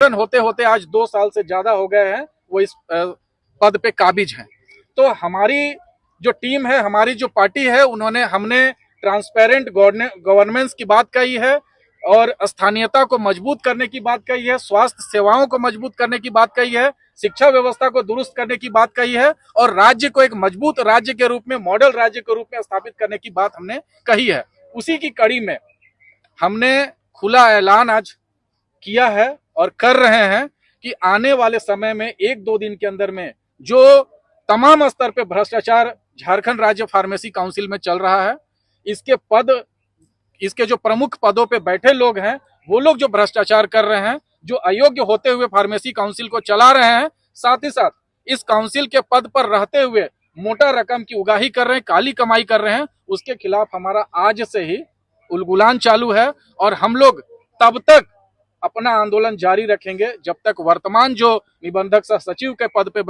होते होते आज 2 साल से ज्यादा हो गए हैं वो इस पद पे काबिज हैं। तो हमारी जो टीम है, हमारी जो पार्टी है, हमने ट्रांसपेरेंट गवर्नेंस की बात कही है और स्थानीयता को मजबूत करने की बात कही है, स्वास्थ्य सेवाओं को मजबूत करने की बात कही है, शिक्षा व्यवस्था को दुरुस्त करने की बात कही है और राज्य को एक मजबूत राज्य के रूप में, मॉडल राज्य के रूप में स्थापित करने की बात हमने कही है। उसी की कड़ी में हमने खुला ऐलान आज किया है और कर रहे हैं कि आने वाले समय में 1-2 दिन के अंदर में जो तमाम स्तर पे भ्रष्टाचार झारखंड राज्य फार्मेसी काउंसिल में चल रहा है, इसके जो प्रमुख पदों पे बैठे लोग हैं, वो लोग जो भ्रष्टाचार कर रहे हैं, जो अयोग्य होते हुए फार्मेसी काउंसिल को चला रहे हैं, साथ ही साथ इस काउंसिल के पद पर रहते हुए मोटा रकम की उगाही कर रहे हैं, काली कमाई कर रहे हैं, उसके खिलाफ हमारा आज से ही उलगुलान चालू है और हम लोग तब तक अपना आंदोलन जारी रखेंगे जब तक वर्तमान जो निबंधक सह सचिव के पद पे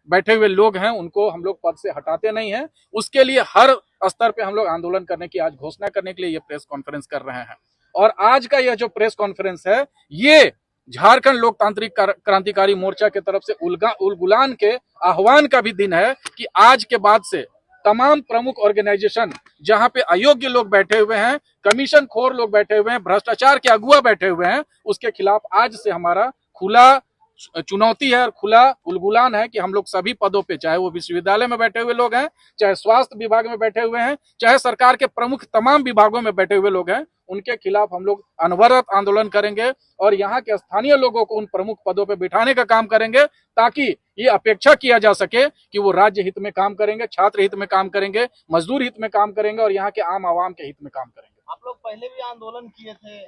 बैठे हुए लोग हैं उनको हम लोग पद से हटाते नहीं हैं। उसके लिए हर स्तर पे हम लोग आंदोलन करने की आज घोषणा करने के लिए ये प्रेस कॉन्फ्रेंस कर रहे हैं। और आज का यह जो प्रेस कॉन्फ्रेंस है, ये झारखंड लोकतांत्रिक क्रांतिकारी मोर्चा की तरफ से उलगुलान के आह्वान का भी दिन है कि आज के बाद से तमाम प्रमुख ऑर्गेनाइजेशन जहां पे अयोग्य लोग बैठे हुए हैं, कमीशन खोर लोग बैठे हुए हैं, भ्रष्टाचार के अगुआ बैठे हुए हैं, उसके खिलाफ आज से हमारा खुला चुनौती है और खुला उलगुलान है कि हम लोग सभी पदों पे, चाहे वो विश्वविद्यालय में बैठे हुए लोग हैं, चाहे स्वास्थ्य विभाग में बैठे हुए हैं, चाहे सरकार के प्रमुख तमाम विभागों में बैठे हुए लोग हैं, उनके खिलाफ हम लोग अनवरत आंदोलन करेंगे और यहाँ के स्थानीय लोगों को उन प्रमुख पदों पे बिठाने का काम करेंगे ताकि ये अपेक्षा किया जा सके कि वो राज्य हित में काम करेंगे, छात्र हित में काम करेंगे, मजदूर हित में काम करेंगे और यहाँ के आम आवाम के हित में काम करेंगे। आप लोग पहले भी आंदोलन किए थे?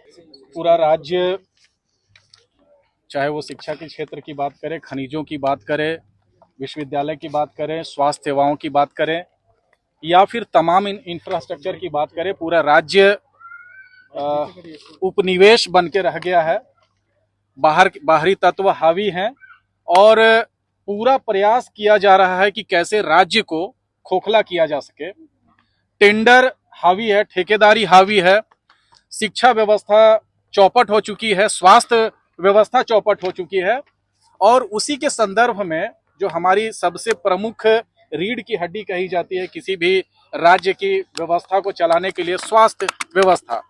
पूरा राज्य, चाहे वो शिक्षा के क्षेत्र की बात करें, खनिजों की बात करें, विश्वविद्यालय की बात करें, स्वास्थ्य सेवाओं की बात करें या फिर तमाम इंफ्रास्ट्रक्चर की बात करें, पूरा राज्य उपनिवेश बन के रह गया है। बाहरी तत्व हावी हैं और पूरा प्रयास किया जा रहा है कि कैसे राज्य को खोखला किया जा सके। टेंडर हावी है, ठेकेदारी हावी है, शिक्षा व्यवस्था चौपट हो चुकी है, स्वास्थ्य व्यवस्था चौपट हो चुकी है और उसी के संदर्भ में जो हमारी सबसे प्रमुख रीढ़ की हड्डी कही जाती है किसी भी राज्य की व्यवस्था को चलाने के लिए, स्वास्थ्य व्यवस्था,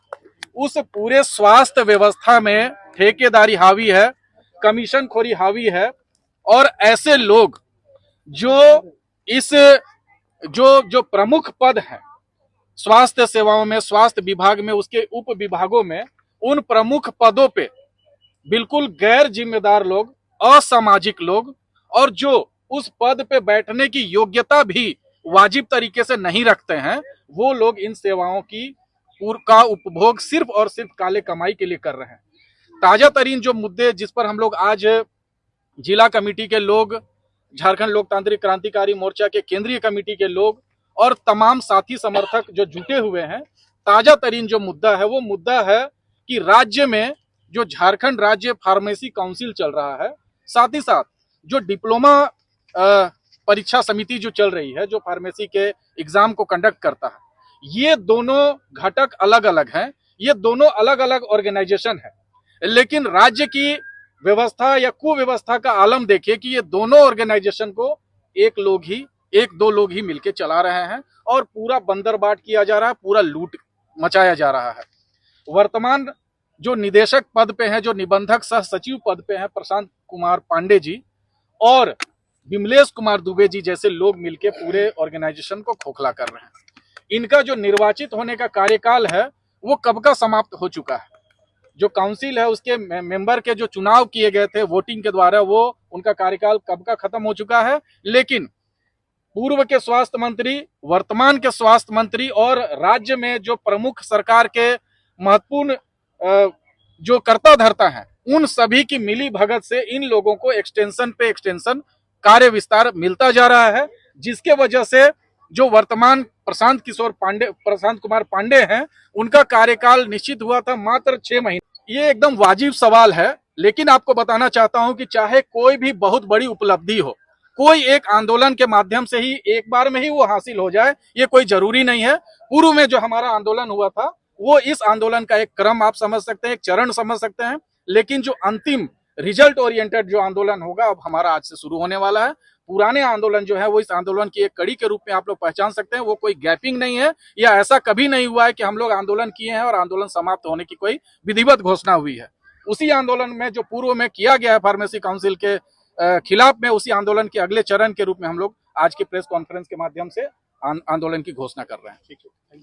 उस पूरे स्वास्थ्य व्यवस्था में ठेकेदारी हावी है, कमीशन खोरी हावी है और ऐसे लोग जो इस जो प्रमुख पद हैं स्वास्थ्य सेवाओं में, स्वास्थ्य विभाग में, उसके उप विभागों में, उन प्रमुख पदों पे बिल्कुल गैर जिम्मेदार लोग, असामाजिक लोग और जो उस पद पे बैठने की योग्यता भी वाजिब तरीके से नहीं रखते हैं, वो लोग इन सेवाओं का उपभोग सिर्फ और सिर्फ काले कमाई के लिए कर रहे हैं। ताजा तरीन जो मुद्दे जिस पर हम लोग आज जिला कमेटी के लोग, झारखंड लोकतांत्रिक क्रांतिकारी मोर्चा के केंद्रीय कमेटी के लोग और तमाम साथी समर्थक जो जुटे हुए हैं, ताजा तरीन जो मुद्दा है वो मुद्दा है कि राज्य में जो झारखंड राज्य फार्मेसी काउंसिल चल रहा है, साथ ही साथ जो डिप्लोमा परीक्षा समिति जो चल रही है, जो फार्मेसी के एग्जाम को कंडक्ट करता है, ये दोनों घटक अलग अलग हैं, ये दोनों अलग अलग ऑर्गेनाइजेशन है, लेकिन राज्य की व्यवस्था या कुव्यवस्था का आलम देखिए कि ये दोनों ऑर्गेनाइजेशन को एक दो लोग ही मिलकर चला रहे हैं और पूरा बंदरबाट किया जा रहा है, पूरा लूट मचाया जा रहा है। वर्तमान जो निदेशक पद पे हैं, जो निबंधक सह सचिव पद पे हैं, प्रशांत कुमार पांडे जी और विमलेश कुमार दुबे जी जैसे लोग मिलके पूरे ऑर्गेनाइजेशन को खोखला कर रहे हैं। इनका जो निर्वाचित होने का कार्यकाल है वो कब का समाप्त हो चुका है। जो काउंसिल है उसके मेंबर के जो चुनाव किए गए थे वोटिंग के द्वारा, वो उनका कार्यकाल कब का खत्म हो चुका है। लेकिन पूर्व के स्वास्थ्य मंत्री, वर्तमान के स्वास्थ्य मंत्री और राज्य में जो प्रमुख सरकार के महत्वपूर्ण जो कर्ता धर्ता हैं, उन सभी की मिली भगत से इन लोगों को एक्सटेंशन पे एक्सटेंशन कार्य विस्तार मिलता जा रहा है, जिसके वजह से जो वर्तमान प्रशांत कुमार पांडे हैं, उनका कार्यकाल निश्चित हुआ था मात्र 6 महीने। ये एकदम वाजिब सवाल है, लेकिन आपको बताना चाहता हूं कि चाहे कोई भी बहुत बड़ी उपलब्धि हो, कोई एक आंदोलन के माध्यम से ही एक बार में ही वो हासिल हो जाए, ये कोई जरूरी नहीं है। पूर्व में जो हमारा आंदोलन हुआ था वो इस आंदोलन का एक क्रम आप समझ सकते हैं, एक चरण समझ सकते हैं, लेकिन जो अंतिम रिजल्ट ओरिएंटेड जो आंदोलन होगा अब हमारा आज से शुरू होने वाला है। पुराने आंदोलन जो है वो इस आंदोलन की एक कड़ी के रूप में आप लोग पहचान सकते हैं। वो कोई गैपिंग नहीं है, या ऐसा कभी नहीं हुआ है कि हम लोग आंदोलन किए हैं और आंदोलन समाप्त होने की कोई विधिवत घोषणा हुई है। उसी आंदोलन में जो पूर्व में किया गया है फार्मेसी काउंसिल के खिलाफ में, उसी आंदोलन के अगले चरण के रूप में हम लोग आज की प्रेस कॉन्फ्रेंस के माध्यम से आंदोलन की घोषणा कर रहे हैं। ठीक है।